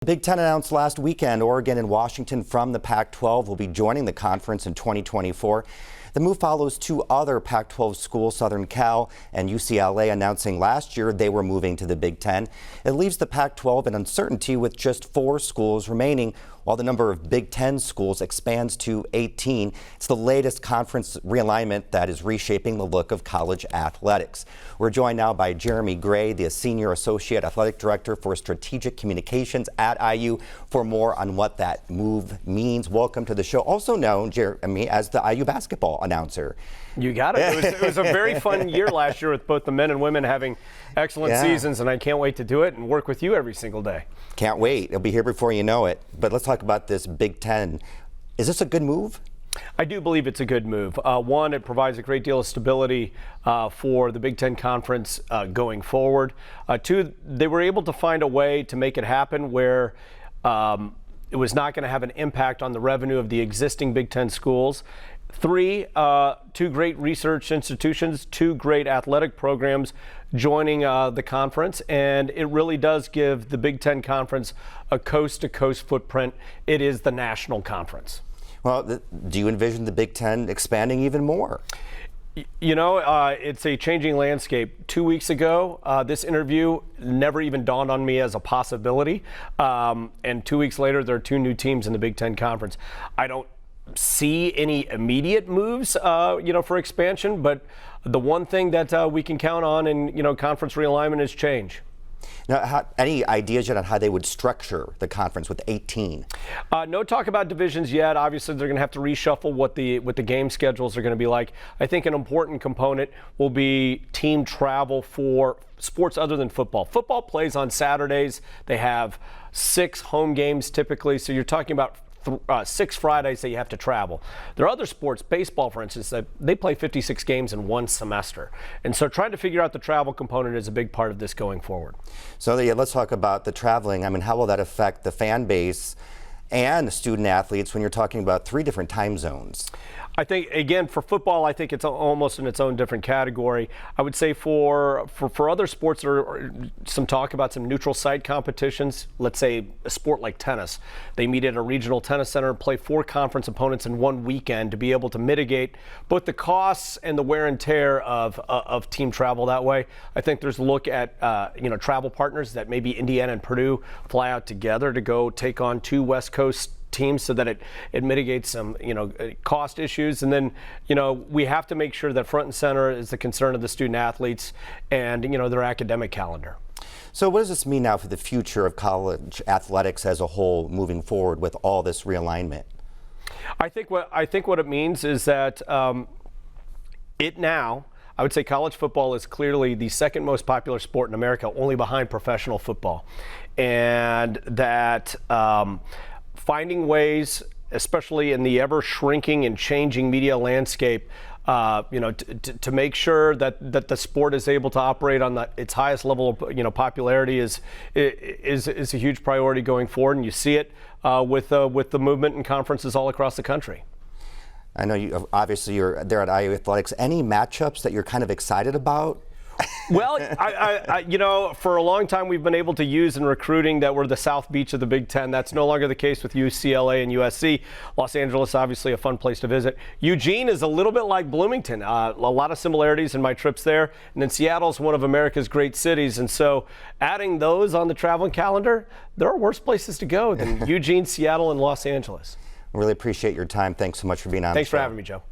Big Ten announced last weekend Oregon and Washington from the Pac-12 will be joining the conference in 2024. The move follows two other Pac-12 schools, Southern Cal and UCLA, announcing last year they were moving to the Big Ten. It leaves the Pac-12 in uncertainty with just 4 schools remaining, while the number of Big Ten schools expands to 18. It's the latest conference realignment that is reshaping the look of college athletics. We're joined now by Jeremy Gray, the Senior Associate Athletic Director for Strategic Communications at IU, for more on what that move means. Welcome to the show. Also known, Jeremy, as the IU basketball announcer. You got it. It was a very fun year last year with both the men and women having excellent seasons, and I can't wait to do it and work with you every single day. Can't wait. It'll be here before you know it. But let's talk about this Big Ten. Is this a good move? I do believe it's a good move. One, it provides a great deal of stability for the Big Ten Conference going forward. Two, they were able to find a way to make it happen where it was not going to have an impact on the revenue of the existing Big Ten schools. Three, two great research institutions, two great athletic programs joining the conference, and it really does give the Big Ten Conference a coast-to-coast footprint. It is the national conference. Well, do you envision the Big Ten expanding even more? You know, it's a changing landscape. 2 weeks ago, this interview never even dawned on me as a possibility, and 2 weeks later, there are 2 new teams in the Big Ten Conference. I don't see any immediate moves, for expansion, but the one thing that we can count on in, conference realignment is change. Now, any ideas yet on how they would structure the conference with 18? No talk about divisions yet. Obviously, they're going to have to reshuffle what the game schedules are going to be like. I think an important component will be team travel for sports other than football. Football plays on Saturdays. They have 6 home games typically, so you're talking about 6 Fridays that you have to travel. There are other sports, baseball for instance, that they play 56 games in one semester. And so trying to figure out the travel component is a big part of this going forward. So let's talk about the traveling. I mean, how will that affect the fan base and the student athletes when you're talking about 3 different time zones? I think, again, for football, I think it's almost in its own different category. I would say for other sports, there are some talk about some neutral site competitions. Let's say a sport like tennis. They meet at a regional tennis center and play 4 conference opponents in one weekend to be able to mitigate both the costs and the wear and tear of team travel that way. I think there's a look at, travel partners that maybe Indiana and Purdue fly out together to go take on 2 West Coast teams so that it mitigates some cost issues. And then we have to make sure that front and center is the concern of the student athletes and their academic calendar. So what does this mean now for the future of college athletics as a whole moving forward with all this realignment? I think what it means is that I would say college football is clearly the second most popular sport in America, only behind professional football, and that finding ways, especially in the ever shrinking and changing media landscape, to make sure that the sport is able to operate on its highest level of popularity is a huge priority going forward, and you see it with the movement and conferences all across the country. I know you're there at IU Athletics. Any matchups that you're kind of excited about? Well, for a long time we've been able to use in recruiting that we're the South Beach of the Big Ten. That's no longer the case with UCLA and USC. Los Angeles, obviously a fun place to visit. Eugene is a little bit like Bloomington. A lot of similarities in my trips there. And then Seattle's one of America's great cities. And so adding those on the traveling calendar, there are worse places to go than Eugene, Seattle, and Los Angeles. Really appreciate your time. Thanks so much for being on. Thanks for having me, Joe.